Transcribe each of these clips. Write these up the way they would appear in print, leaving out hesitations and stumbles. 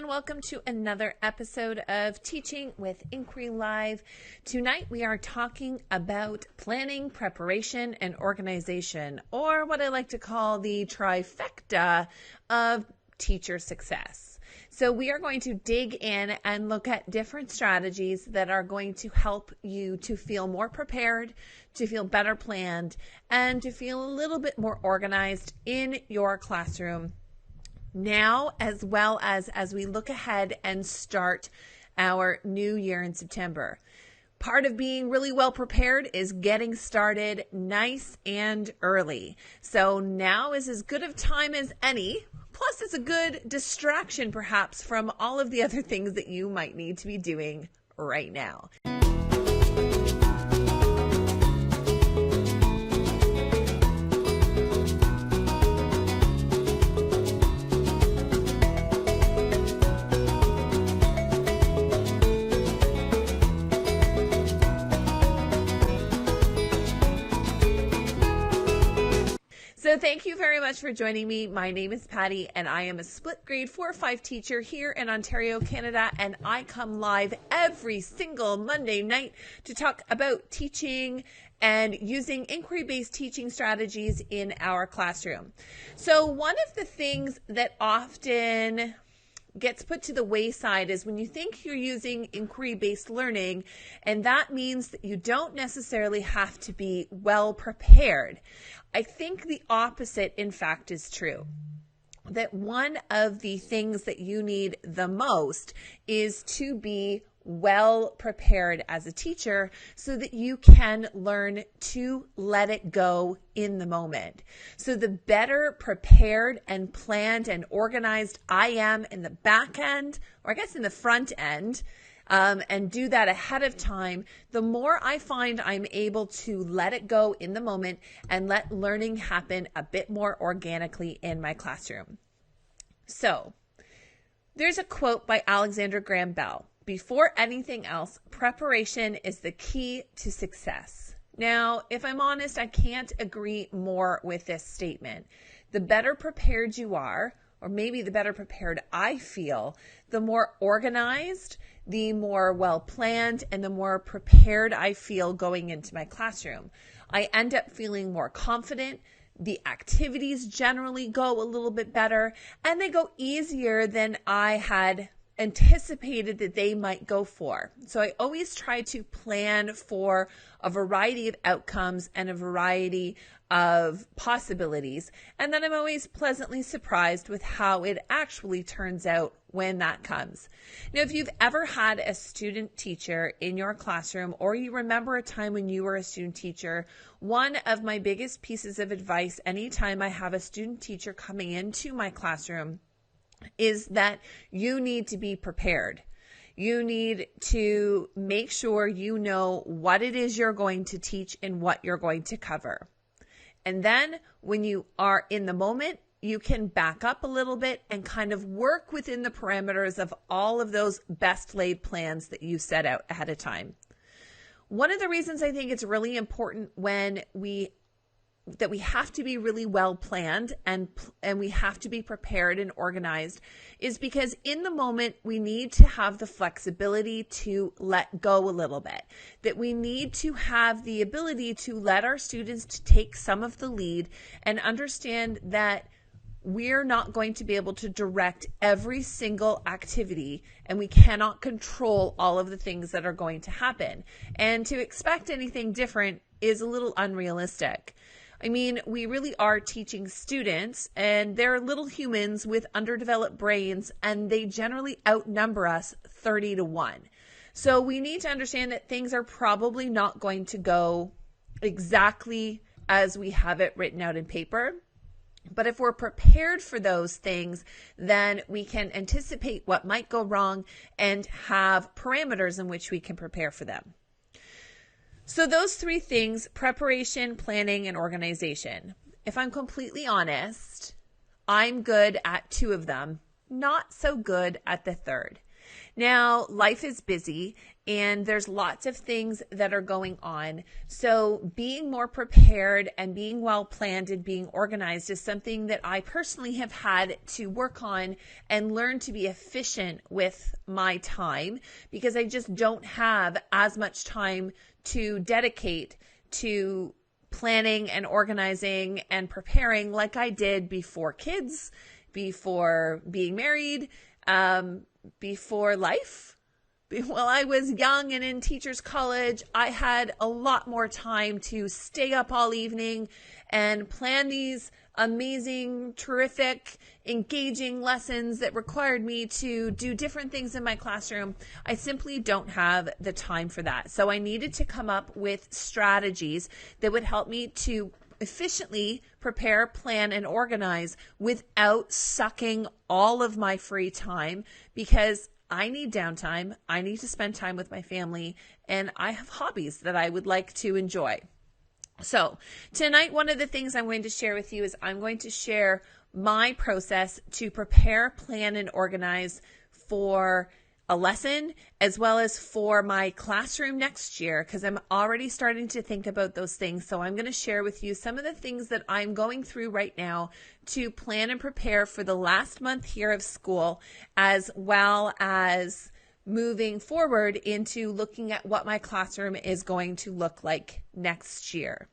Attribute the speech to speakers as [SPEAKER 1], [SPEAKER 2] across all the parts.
[SPEAKER 1] everyone. Welcome to another episode of Teaching with Inquiry Live. Tonight we are talking about planning, preparation, and organization, or what I like to call the trifecta of teacher success. So we are going to dig in and look at different strategies that are going to help you to feel more prepared, to feel better planned, and to feel a little bit more organized in your classroom now, as well as we look ahead and start our new year in September. Part of being really well prepared is getting started nice and early. So now is as good of time as any. Plus, it's a good distraction, perhaps, from all of the other things that you might need to be doing right now. So thank you very much for joining me. My name is Patty, and I am a split grade 4-5 teacher here in Ontario, Canada, and I come live every single Monday night to talk about teaching and using inquiry-based teaching strategies in our classroom. So one of the things that often gets put to the wayside is when you think you're using inquiry-based learning, and that means that you don't necessarily have to be well prepared. I think the opposite, in fact, is true. That one of the things that you need the most is to be well prepared as a teacher so that you can learn to let it go in the moment. So the better prepared and planned and organized I am in the back end, or I guess in the front end, and do that ahead of time, the more I find I'm able to let it go in the moment and let learning happen a bit more organically in my classroom. So there's a quote by Alexander Graham Bell: "Before anything else, preparation is the key to success." Now, if I'm honest, I can't agree more with this statement. The better prepared you are, or maybe the better prepared I feel, the more organized, the more well-planned, and the more prepared I feel going into my classroom. I end up feeling more confident. The activities generally go a little bit better, and they go easier than I had anticipated that they might go for. So I always try to plan for a variety of outcomes and a variety of possibilities. And then I'm always pleasantly surprised with how it actually turns out when that comes. Now, if you've ever had a student teacher in your classroom, or you remember a time when you were a student teacher, one of my biggest pieces of advice anytime I have a student teacher coming into my classroom is that you need to be prepared. You need to make sure you know what it is you're going to teach and what you're going to cover. And then when you are in the moment, you can back up a little bit and kind of work within the parameters of all of those best laid plans that you set out ahead of time. One of the reasons I think it's really important when we have to be really well planned and we have to be prepared and organized is because in the moment we need to have the flexibility to let go a little bit, that we need to have the ability to let our students to take some of the lead and understand that we're not going to be able to direct every single activity, and we cannot control all of the things that are going to happen. And to expect anything different is a little unrealistic. I mean, we really are teaching students, and they're little humans with underdeveloped brains, and they generally outnumber us 30-1. So we need to understand that things are probably not going to go exactly as we have it written out in paper. But if we're prepared for those things, then we can anticipate what might go wrong and have parameters in which we can prepare for them. So those three things: preparation, planning, and organization. If I'm completely honest, I'm good at two of them, not so good at the third. Now, life is busy and there's lots of things that are going on. So being more prepared and being well planned and being organized is something that I personally have had to work on and learn to be efficient with my time, because I just don't have as much time to dedicate to planning and organizing and preparing like I did before kids, before being married, before life. While I was young and in teacher's college, I had a lot more time to stay up all evening and plan these amazing, terrific, engaging lessons that required me to do different things in my classroom. I simply don't have the time for that. So I needed to come up with strategies that would help me to efficiently prepare, plan, and organize without sucking all of my free time, because I need downtime. I need to spend time with my family, and I have hobbies that I would like to enjoy. So tonight, one of the things I'm going to share with you is I'm going to share my process to prepare, plan, and organize for a lesson, as well as for my classroom next year, because I'm already starting to think about those things. So I'm going to share with you some of the things that I'm going through right now to plan and prepare for the last month here of school, as well as moving forward into looking at what my classroom is going to look like next year.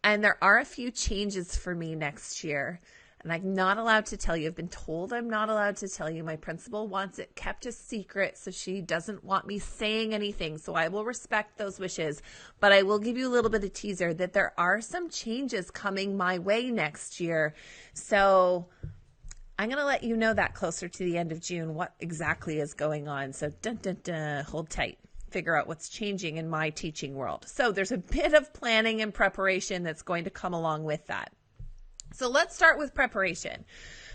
[SPEAKER 1] And there are a few changes for me next year. And I'm not allowed to tell you. I've been told I'm not allowed to tell you. My principal wants it kept a secret, so she doesn't want me saying anything. So I will respect those wishes. But I will give you a little bit of teaser that there are some changes coming my way next year. So I'm going to let you know that closer to the end of June, what exactly is going on. So hold tight. Figure out what's changing in my teaching world. So there's a bit of planning and preparation that's going to come along with that. So let's start with preparation.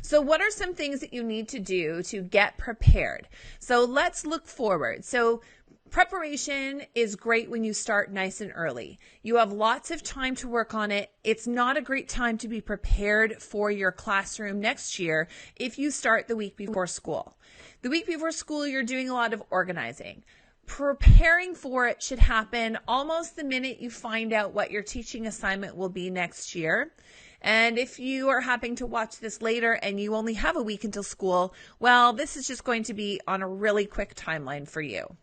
[SPEAKER 1] So what are some things that you need to do to get prepared? So let's look forward. So preparation is great when you start nice and early. You have lots of time to work on it. It's not a great time to be prepared for your classroom next year if you start the week before school. The week before school, you're doing a lot of organizing. Preparing for it should happen almost the minute you find out what your teaching assignment will be next year. And if you are having to watch this later and you only have a week until school, well, this is just going to be on a really quick timeline for you.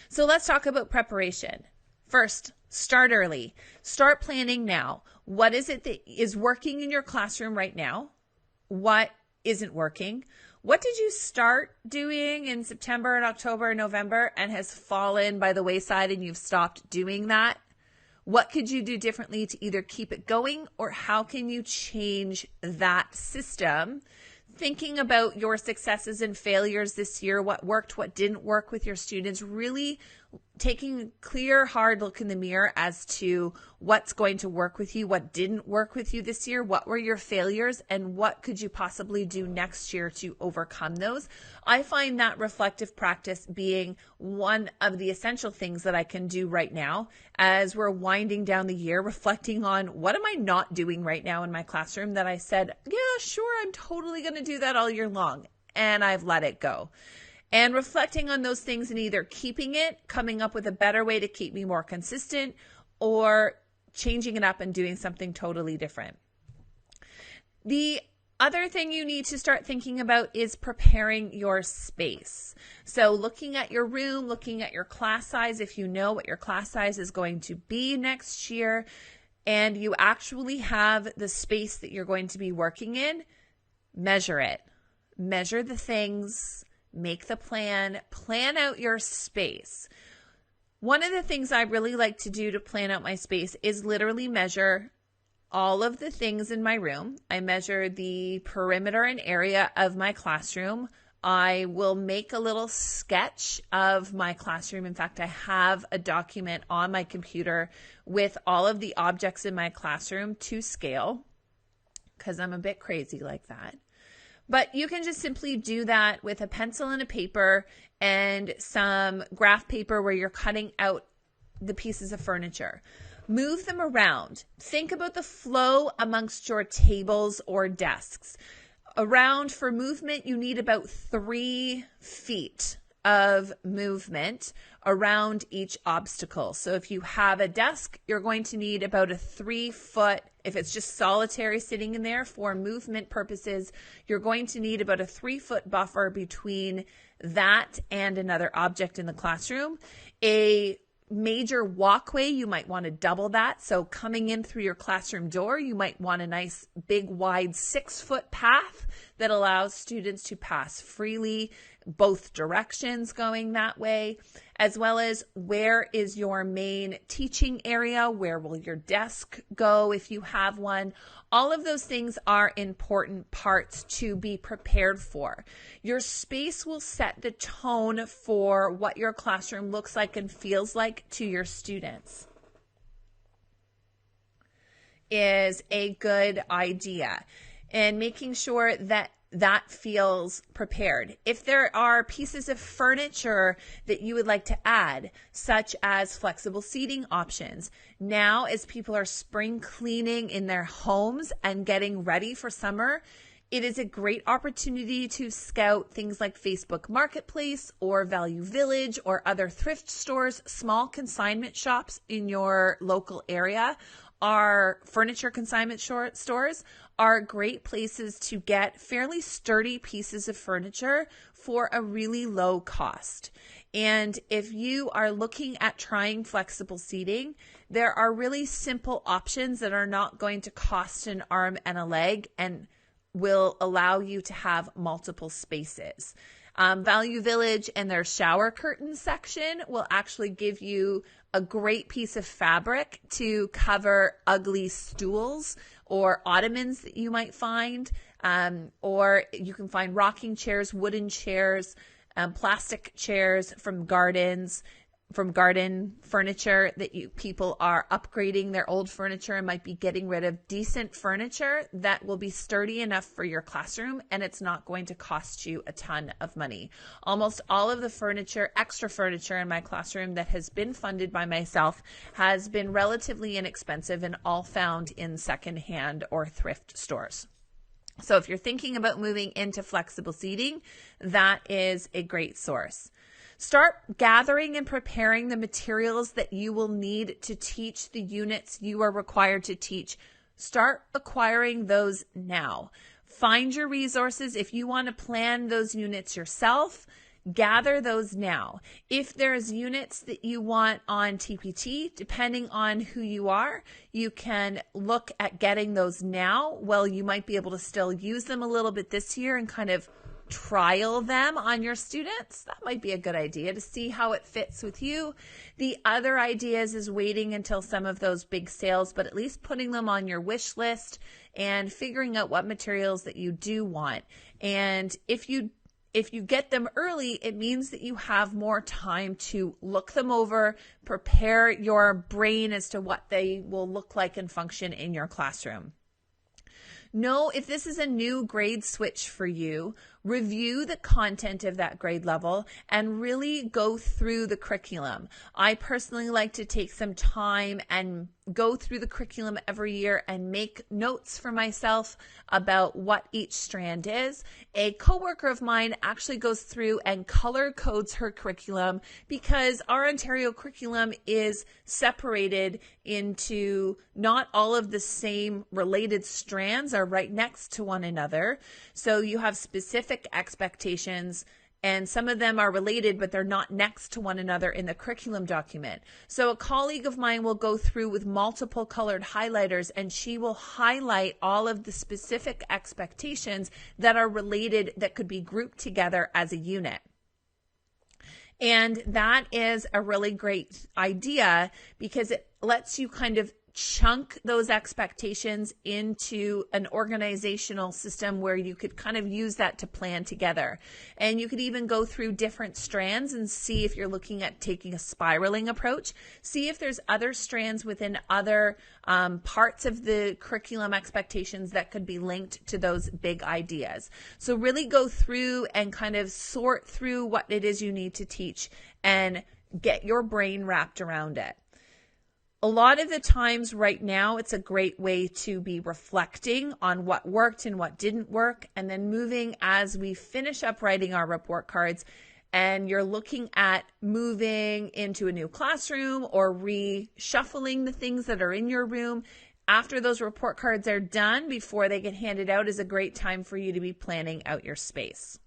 [SPEAKER 1] So let's talk about preparation. First, start early. Start planning now. What is it that is working in your classroom right now? What isn't working? What did you start doing in September and October and November and has fallen by the wayside and you've stopped doing that? What could you do differently to either keep it going, or how can you change that system? Thinking about your successes and failures this year, what worked, what didn't work with your students, really taking a clear, hard look in the mirror as to what's going to work with you, what didn't work with you this year, what were your failures, and what could you possibly do next year to overcome those. I find that reflective practice being one of the essential things that I can do right now as we're winding down the year, reflecting on what am I not doing right now in my classroom that I said, yeah, sure, I'm totally going to do that all year long, and I've let it go. And reflecting on those things and either keeping it, coming up with a better way to keep me more consistent, or changing it up and doing something totally different. The other thing you need to start thinking about is preparing your space. So looking at your room, looking at your class size, if you know what your class size is going to be next year, and you actually have the space that you're going to be working in, measure it. Measure the things. Make the plan out your space. One of the things I really like to do to plan out my space is literally measure all of the things in my room. I measure the perimeter and area of my classroom. I will make a little sketch of my classroom. In fact, I have a document on my computer with all of the objects in my classroom to scale, because I'm a bit crazy like that. But you can just simply do that with a pencil and a paper and some graph paper where you're cutting out the pieces of furniture. Move them around. Think about the flow amongst your tables or desks. Around for movement, you need about 3 feet of movement around each obstacle. So if you have a desk, you're going to need about a 3-foot, if it's just solitary sitting in there for movement purposes, you're going to need about a 3-foot buffer between that and another object in the classroom. A major walkway, you might want to double that. So coming in through your classroom door, you might want a nice big wide 6-foot path that allows students to pass freely both directions going that way, as well as where is your main teaching area, where will your desk go if you have one. All of those things are important parts to be prepared for. Your space will set the tone for what your classroom looks like and feels like to your students. Is a good idea, and making sure that feels prepared. If there are pieces of furniture that you would like to add, such as flexible seating options, now as people are spring cleaning in their homes and getting ready for summer, it is a great opportunity to scout things like Facebook Marketplace or Value Village or other thrift stores. Small consignment shops in your local area, our furniture consignment stores are great places to get fairly sturdy pieces of furniture for a really low cost. And if you are looking at trying flexible seating, there are really simple options that are not going to cost an arm and a leg and will allow you to have multiple spaces. Value Village and their shower curtain section will actually give you a great piece of fabric to cover ugly stools or ottomans that you might find, or you can find rocking chairs, wooden chairs, plastic chairs from garden furniture that people are upgrading their old furniture and might be getting rid of. Decent furniture that will be sturdy enough for your classroom, and it's not going to cost you a ton of money. Almost all of the furniture, extra furniture in my classroom that has been funded by myself has been relatively inexpensive and all found in secondhand or thrift stores. So if you're thinking about moving into flexible seating, that is a great source. Start gathering and preparing the materials that you will need to teach the units you are required to teach. Start acquiring those now. Find your resources. If you want to plan those units yourself, gather those now. If there's units that you want on TPT, depending on who you are, you can look at getting those now. Well, you might be able to still use them a little bit this year and kind of trial them on your students. That might be a good idea to see how it fits with you. The other ideas is waiting until some of those big sales, but at least putting them on your wish list and figuring out what materials that you do want. And if you get them early, it means that you have more time to look them over, prepare your brain as to what they will look like and function in your classroom. Know if this is a new grade switch for you, review the content of that grade level and really go through the curriculum. I personally like to take some time and go through the curriculum every year and make notes for myself about what each strand is. A coworker of mine actually goes through and color codes her curriculum because our Ontario curriculum is separated into not all of the same related strands are right next to one another. So you have specific expectations, and some of them are related, but they're not next to one another in the curriculum document. So a colleague of mine will go through with multiple colored highlighters, and she will highlight all of the specific expectations that are related that could be grouped together as a unit. And that is a really great idea because it lets you kind of chunk those expectations into an organizational system where you could kind of use that to plan together. And you could even go through different strands and see if you're looking at taking a spiraling approach, see if there's other strands within other parts of the curriculum expectations that could be linked to those big ideas. So really go through and kind of sort through what it is you need to teach and get your brain wrapped around it. a lot of the times right now, it's a great way to be reflecting on what worked and what didn't work, and then moving as we finish up writing our report cards and you're looking at moving into a new classroom or reshuffling the things that are in your room. After those report cards are done, before they get handed out, is a great time for you to be planning out your space.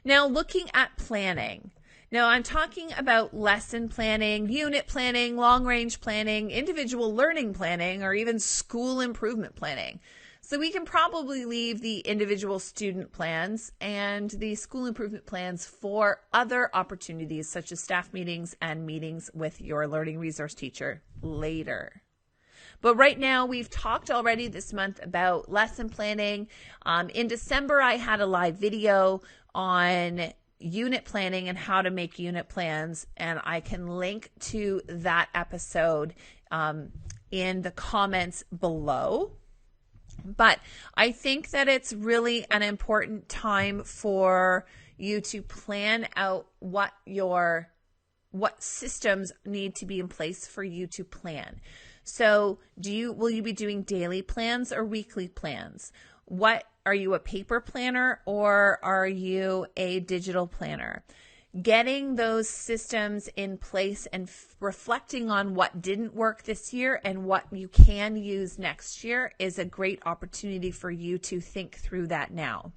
[SPEAKER 1] Now, looking at planning. Now, I'm talking about lesson planning, unit planning, long-range planning, individual learning planning, or even school improvement planning. So we can probably leave the individual student plans and the school improvement plans for other opportunities, such as staff meetings and meetings with your learning resource teacher later. But right now, we've talked already this month about lesson planning. In December, I had a live video on unit planning and how to make unit plans, and I can link to that episode in the comments below. But I think that it's really an important time for you to plan out what systems need to be in place for you to plan. So will you be doing daily plans or weekly plans? Are you a paper planner or are you a digital planner? Getting those systems in place and reflecting on what didn't work this year and what you can use next year is a great opportunity for you to think through that now.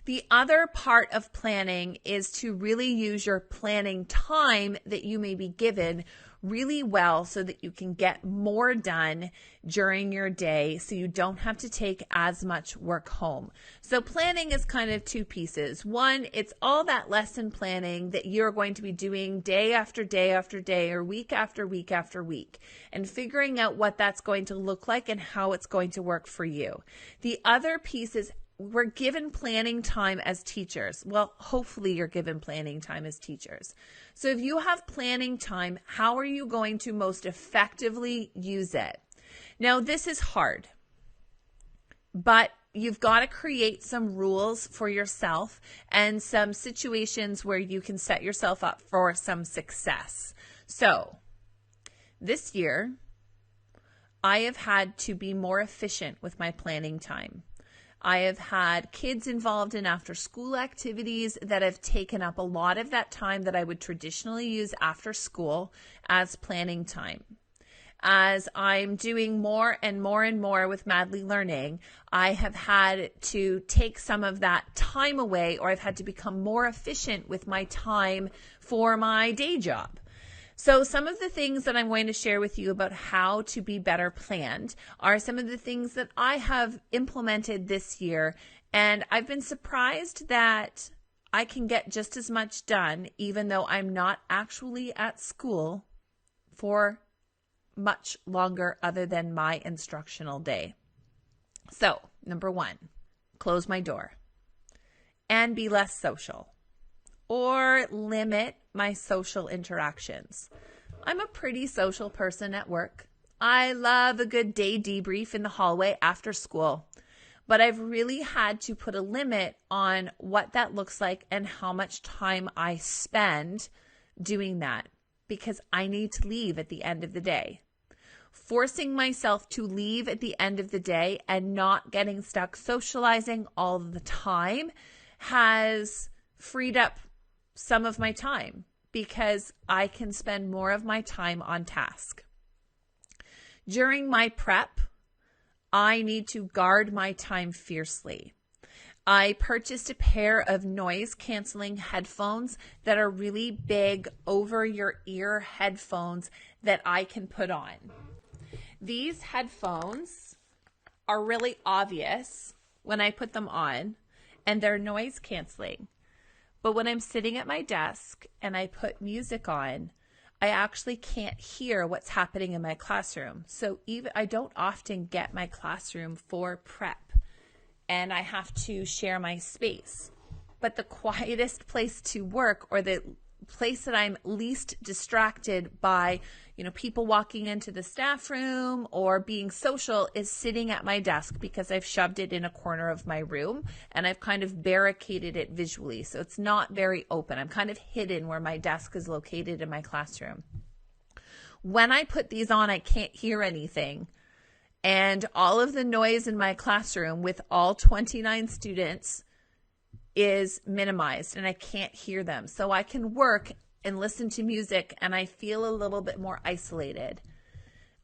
[SPEAKER 1] The other part of planning is to really use your planning time that you may be given really well so that you can get more done during your day so you don't have to take as much work home. So planning is kind of two pieces. One, it's all that lesson planning that you're going to be doing day after day after day or week after week after week, and figuring out what that's going to look like and how it's going to work for you. The other piece is we're given planning time as teachers. Well, hopefully you're given planning time as teachers. So if you have planning time, how are you going to most effectively use it? Now, this is hard, but you've got to create some rules for yourself and some situations where you can set yourself up for some success. So this year, I have had to be more efficient with my planning time. I have had kids involved in after school activities that have taken up a lot of that time that I would traditionally use after school as planning time. As I'm doing more and more and more with Madly Learning, I have had to take some of that time away, or I've had to become more efficient with my time for my day job. So some of the things that I'm going to share with you about how to be better planned are some of the things that I have implemented this year. And I've been surprised that I can get just as much done, even though I'm not actually at school for much longer other than my instructional day. So, number one, close my door and be less social, or limit my social interactions. I'm a pretty social person at work. I love a good day debrief in the hallway after school, but I've really had to put a limit on what that looks like and how much time I spend doing that, because I need to leave at the end of the day. Forcing myself to leave at the end of the day and not getting stuck socializing all the time has freed up some of my time, because I can spend more of my time on task. During my prep, I need to guard my time fiercely. I purchased a pair of noise canceling headphones that are really big over your ear headphones that I can put on. These headphones are really obvious when I put them on, and they're noise canceling. But when I'm sitting at my desk and I put music on, I actually can't hear what's happening in my classroom. So I don't often get my classroom for prep, and I have to share my space. But the quietest place to work, or the place that I'm least distracted by, people walking into the staff room or being social, is sitting at my desk, because I've shoved it in a corner of my room and I've kind of barricaded it visually. So it's not very open. I'm kind of hidden where my desk is located in my classroom. When I put these on, I can't hear anything. And all of the noise in my classroom with all 29 students is minimized and I can't hear them. So I can work and listen to music and I feel a little bit more isolated.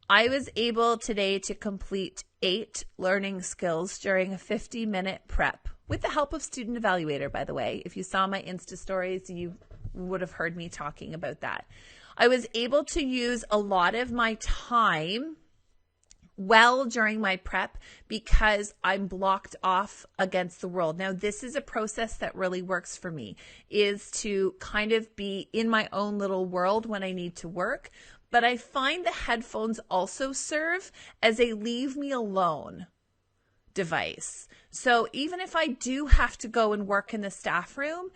[SPEAKER 1] I was able today to complete 8 learning skills during a 50-minute prep with the help of Student Evaluator, by the way. If you saw my Insta stories, you would have heard me talking about that. I was able to use a lot of my time well during my prep because I'm blocked off against the world. Now, this is a process that really works for me, is to kind of be in my own little world when I need to work. But I find the headphones also serve as a leave me alone device. So even if I do have to go and work in the staff room,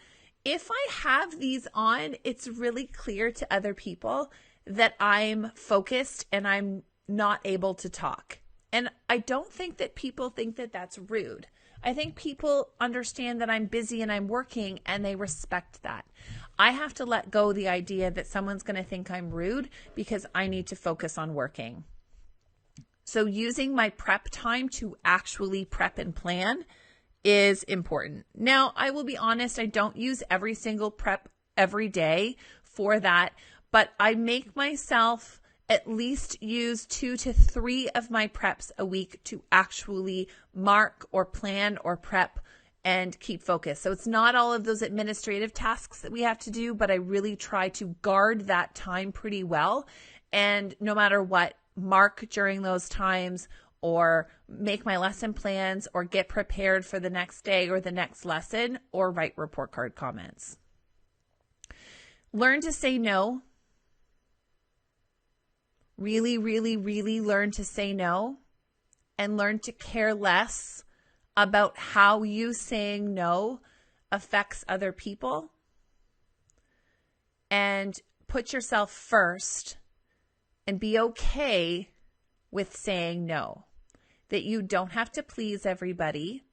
[SPEAKER 1] if I have these on, it's really clear to other people that I'm focused and I'm not able to talk. And I don't think that people think that that's rude. I think people understand that I'm busy and I'm working and they respect that. I have to let go the idea that someone's going to think I'm rude because I need to focus on working. So using my prep time to actually prep and plan is important. Now, I will be honest, I don't use every single prep every day for that, but I make myself at least use 2 to 3 of my preps a week to actually mark or plan or prep and keep focused. So it's not all of those administrative tasks that we have to do, but I really try to guard that time pretty well. And no matter what, mark during those times or make my lesson plans or get prepared for the next day or the next lesson or write report card comments. Learn to say no. Really, really, really learn to say no and learn to care less about how you saying no affects other people. And put yourself first and be okay with saying no. That you don't have to please everybody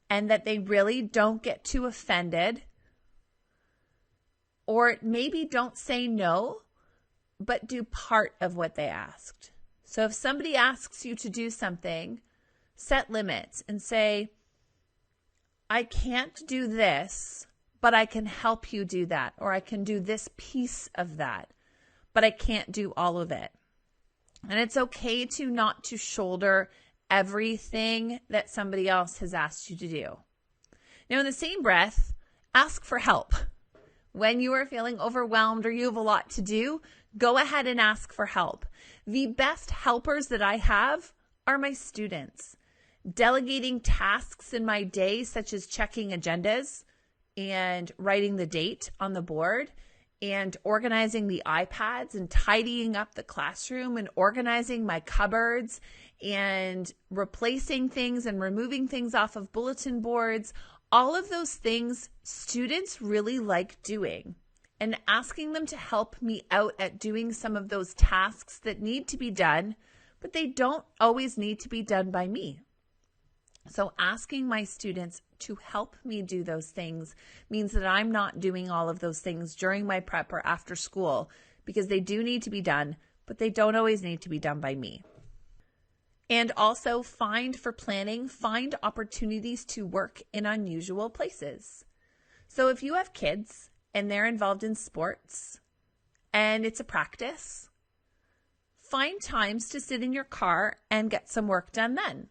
[SPEAKER 1] and that they really don't get too offended. Or maybe don't say no, but do part of what they asked. So if somebody asks you to do something, set limits and say, I can't do this, but I can help you do that. Or I can do this piece of that, but I can't do all of it. And it's okay to not to shoulder everything that somebody else has asked you to do. Now, in the same breath, ask for help. When you are feeling overwhelmed or you have a lot to do, go ahead and ask for help. The best helpers that I have are my students. Delegating tasks in my day, such as checking agendas and writing the date on the board and organizing the iPads and tidying up the classroom and organizing my cupboards and replacing things and removing things off of bulletin boards. All of those things students really like doing. And asking them to help me out at doing some of those tasks that need to be done, but they don't always need to be done by me. So asking my students to help me do those things means that I'm not doing all of those things during my prep or after school because they do need to be done, but they don't always need to be done by me. And also find opportunities to work in unusual places. So if you have kids and they're involved in sports and it's a practice, find times to sit in your car and get some work done then.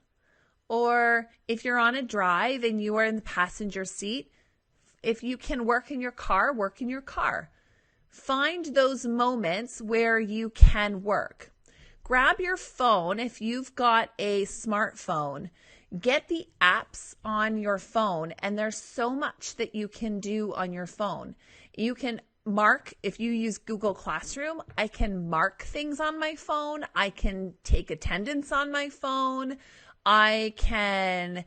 [SPEAKER 1] Or if you're on a drive and you are in the passenger seat, if you can work in your car, work in your car. Find those moments where you can work. Grab your phone if you've got a smartphone. Get the apps on your phone, and there's so much that you can do on your phone. You can mark, if you use Google Classroom, I can mark things on my phone. I can take attendance on my phone. I can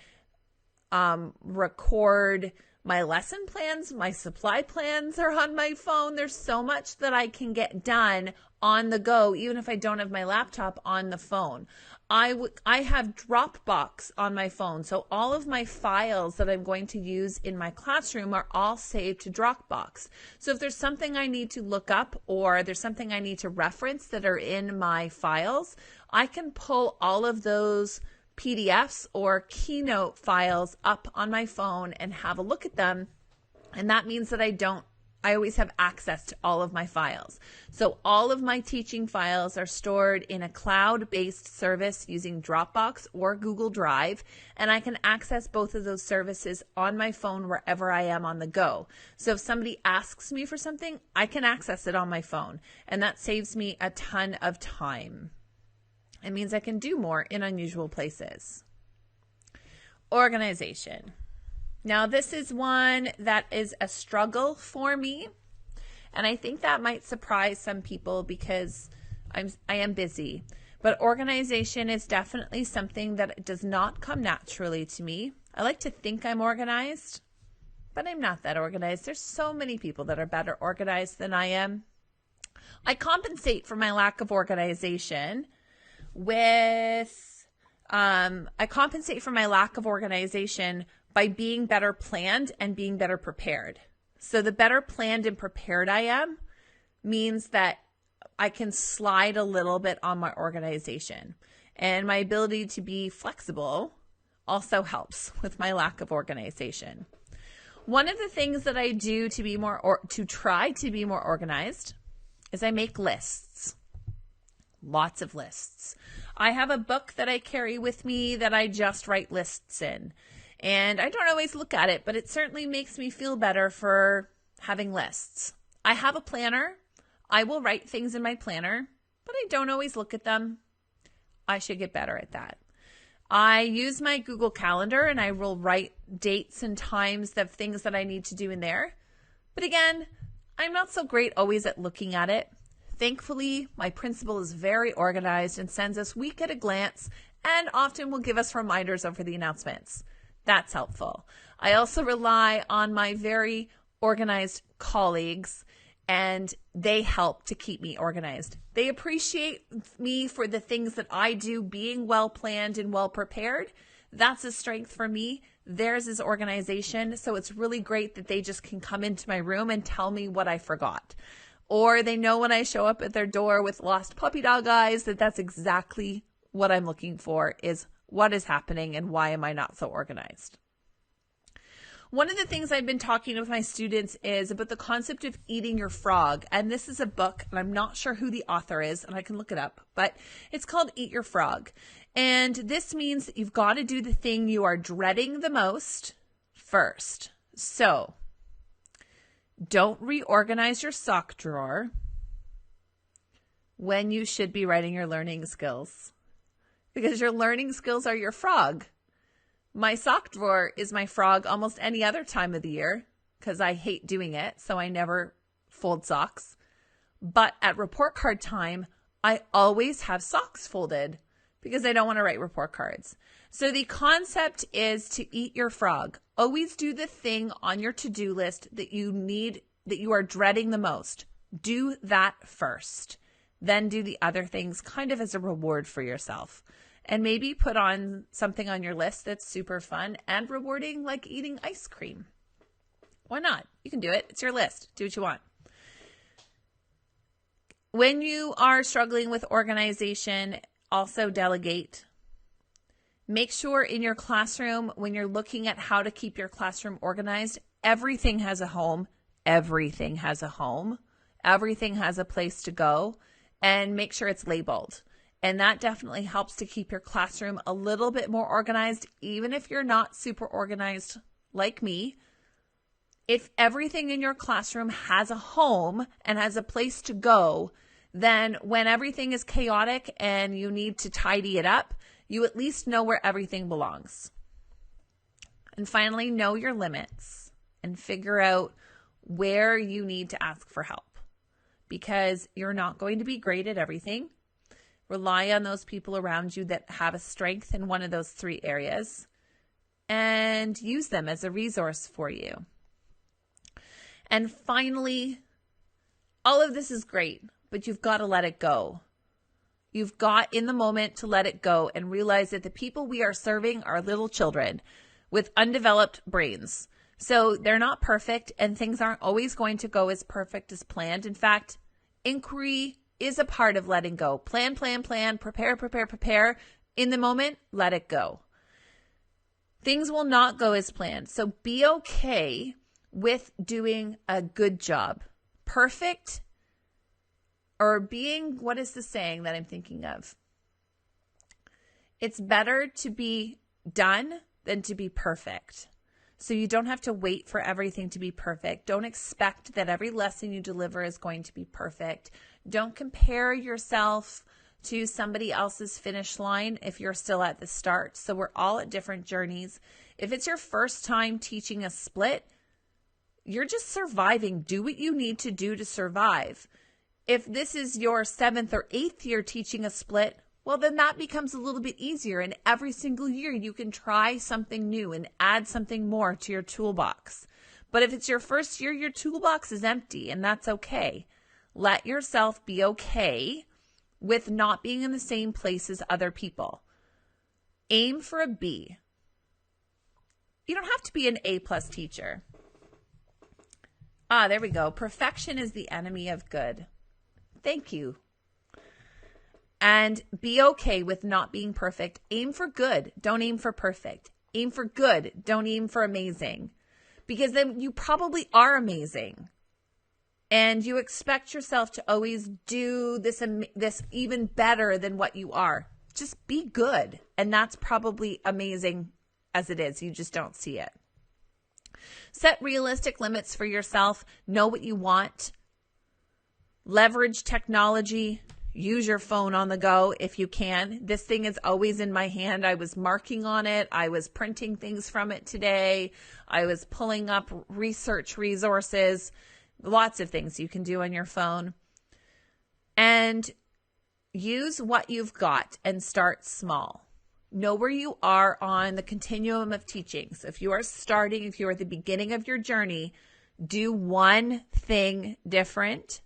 [SPEAKER 1] record my lesson plans. My supply plans are on my phone. There's so much that I can get done on the go, even if I don't have my laptop on the phone. I have Dropbox on my phone. So all of my files that I'm going to use in my classroom are all saved to Dropbox. So if there's something I need to look up or there's something I need to reference that are in my files, I can pull all of those PDFs or Keynote files up on my phone and have a look at them. And that means that I always have access to all of my files. So all of my teaching files are stored in a cloud-based service using Dropbox or Google Drive, and I can access both of those services on my phone wherever I am on the go. So if somebody asks me for something, I can access it on my phone, and that saves me a ton of time. It means I can do more in unusual places. Organization. Now, this is one that is a struggle for me, and I think that might surprise some people because I am busy. But organization is definitely something that does not come naturally to me. I like to think I'm organized, but I'm not that organized. There's so many people that are better organized than I am. I compensate for my lack of organization by being better planned and being better prepared. So the better planned and prepared I am means that I can slide a little bit on my organization. And my ability to be flexible also helps with my lack of organization. One of the things that I do to try to be more organized is I make lists. Lots of lists. I have a book that I carry with me that I just write lists in. And I don't always look at it, but it certainly makes me feel better for having lists. I have a planner. I will write things in my planner, but I don't always look at them. I should get better at that. I use my Google Calendar and I will write dates and times of things that I need to do in there. But again, I'm not so great always at looking at it. Thankfully, my principal is very organized and sends us week at a glance and often will give us reminders over the announcements. That's helpful. I also rely on my very organized colleagues, and they help to keep me organized. They appreciate me for the things that I do, being well planned and well prepared. That's a strength for me. Theirs is organization, so it's really great that they just can come into my room and tell me what I forgot. Or they know when I show up at their door with lost puppy dog eyes that that's exactly what I'm looking for, is what is happening and why am I not so organized? One of the things I've been talking with my students is about the concept of eating your frog. And this is a book, and I'm not sure who the author is, and I can look it up, but it's called Eat Your Frog. And this means that you've got to do the thing you are dreading the most first. So don't reorganize your sock drawer when you should be writing your learning skills, because your learning skills are your frog. My sock drawer is my frog almost any other time of the year because I hate doing it, so I never fold socks. But at report card time, I always have socks folded because I don't want to write report cards. So the concept is to eat your frog. Always do the thing on your to-do list that you are dreading the most. Do that first. Then do the other things kind of as a reward for yourself. And maybe put on something on your list that's super fun and rewarding, like eating ice cream. Why not? You can do it. It's your list. Do what you want. When you are struggling with organization, also delegate. Make sure in your classroom, when you're looking at how to keep your classroom organized, everything has a home. Everything has a home. Everything has a place to go. And make sure it's labeled. And that definitely helps to keep your classroom a little bit more organized, even if you're not super organized like me. If everything in your classroom has a home and has a place to go, then when everything is chaotic and you need to tidy it up, you at least know where everything belongs. And finally, know your limits and figure out where you need to ask for help, because you're not going to be great at everything. Rely on those people around you that have a strength in one of those three areas and use them as a resource for you. And finally, all of this is great, but you've got to let it go. You've got in the moment to let it go and realize that the people we are serving are little children with undeveloped brains. So they're not perfect, and things aren't always going to go as perfect as planned. In fact, inquiry is a part of letting go. Plan, prepare. In the moment, let it go. Things will not go as planned. So be okay with doing a good job. Perfect, or being, what is the saying that I'm thinking of? It's better to be done than to be perfect. So you don't have to wait for everything to be perfect. Don't expect that every lesson you deliver is going to be perfect. Don't compare yourself to somebody else's finish line if you're still at the start. So we're all at different journeys. If it's your first time teaching a split, you're just surviving. Do what you need to do to survive. If this is your 7th or 8th year teaching a split, well, then that becomes a little bit easier. And every single year you can try something new and add something more to your toolbox. But if it's your first year, your toolbox is empty, and that's okay. Let yourself be okay with not being in the same place as other people. Aim for a B. You don't have to be an A+ teacher. There we go. Perfection is the enemy of good. Thank you. And be okay with not being perfect. Aim for good. Don't aim for perfect. Aim for good. Don't aim for amazing. Because then you probably are amazing. And you expect yourself to always do this even better than what you are. Just be good. And that's probably amazing as it is. You just don't see it. Set realistic limits for yourself. Know what you want. Leverage technology. Use your phone on the go if you can. This thing is always in my hand. I was marking on it. I was printing things from it today. I was pulling up research resources. Lots of things you can do on your phone. And use what you've got and start small. Know where you are on the continuum of teaching. So if you are at the beginning of your journey, do one thing different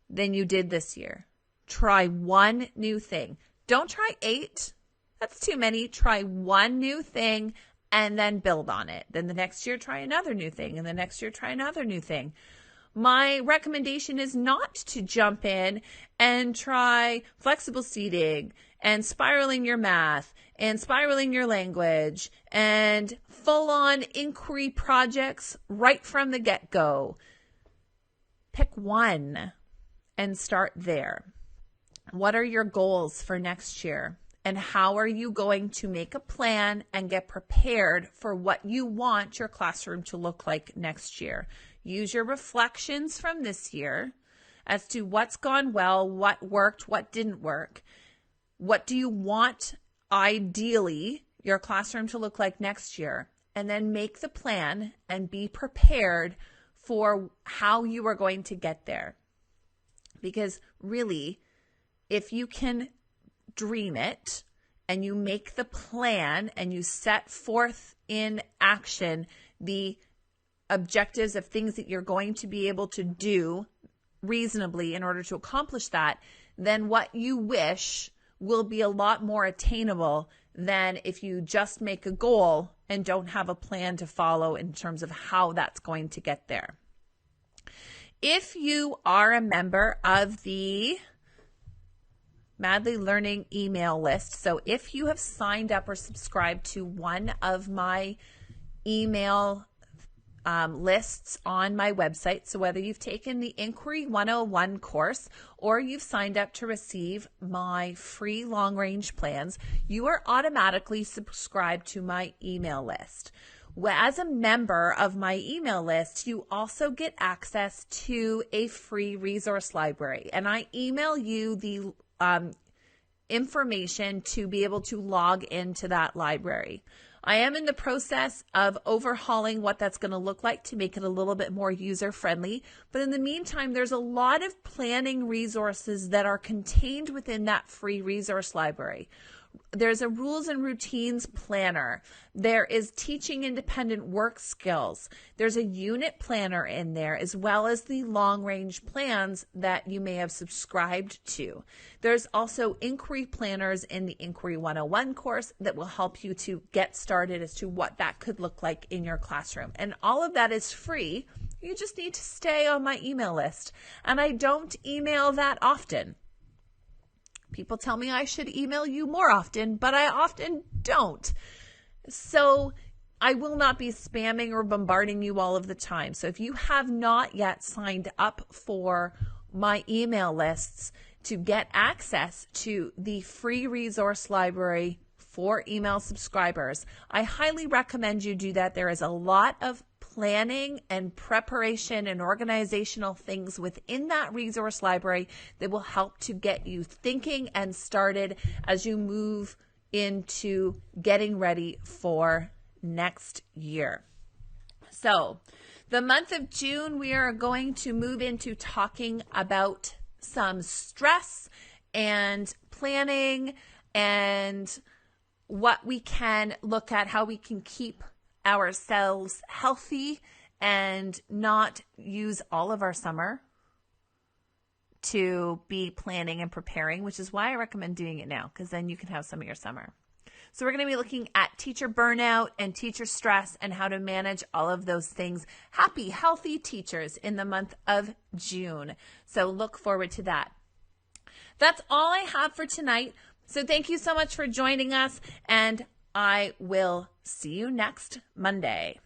[SPEAKER 1] than you did this year. Try one new thing. Don't try 8. That's too many. Try one new thing and then build on it. Then the next year, try another new thing. And the next year, try another new thing. My recommendation is not to jump in and try flexible seating and spiraling your math and spiraling your language and full-on inquiry projects right from the get-go. Pick one and start there. What are your goals for next year? And how are you going to make a plan and get prepared for what you want your classroom to look like next year? Use your reflections from this year as to what's gone well, what worked, what didn't work. What do you want, ideally, your classroom to look like next year? And then make the plan and be prepared for how you are going to get there. Because really, if you can dream it and you make the plan and you set forth in action the objectives of things that you're going to be able to do reasonably in order to accomplish that, then what you wish will be a lot more attainable than if you just make a goal and don't have a plan to follow in terms of how that's going to get there. If you are a member of the Madly Learning email list, so if you have signed up or subscribed to one of my email lists on my website, so whether you've taken the Inquiry 101 course or you've signed up to receive my free long-range plans, you are automatically subscribed to my email list. As a member of my email list, you also get access to a free resource library, and I email you the information to be able to log into that library. I am in the process of overhauling what that's going to look like to make it a little bit more user-friendly. But in the meantime, there's a lot of planning resources that are contained within that free resource library. There's a rules and routines planner. There is teaching independent work skills. There's a unit planner in there, as well as the long range plans that you may have subscribed to. There's also inquiry planners in the Inquiry 101 course that will help you to get started as to what that could look like in your classroom. And all of that is free. You just need to stay on my email list. And I don't email that often. People tell me I should email you more often, but I often don't. So I will not be spamming or bombarding you all of the time. So if you have not yet signed up for my email lists to get access to the free resource library for email subscribers, I highly recommend you do that. There is a lot of planning and preparation and organizational things within that resource library that will help to get you thinking and started as you move into getting ready for next year. So the month of June, we are going to move into talking about some stress and planning and what we can look at, how we can keep ourselves healthy and not use all of our summer to be planning and preparing, which is why I recommend doing it now, because then you can have some of your summer. So we're going to be looking at teacher burnout and teacher stress and how to manage all of those things. Happy, healthy teachers in the month of June. So look forward to that. That's all I have for tonight. So thank you so much for joining us, and I will see you next Monday.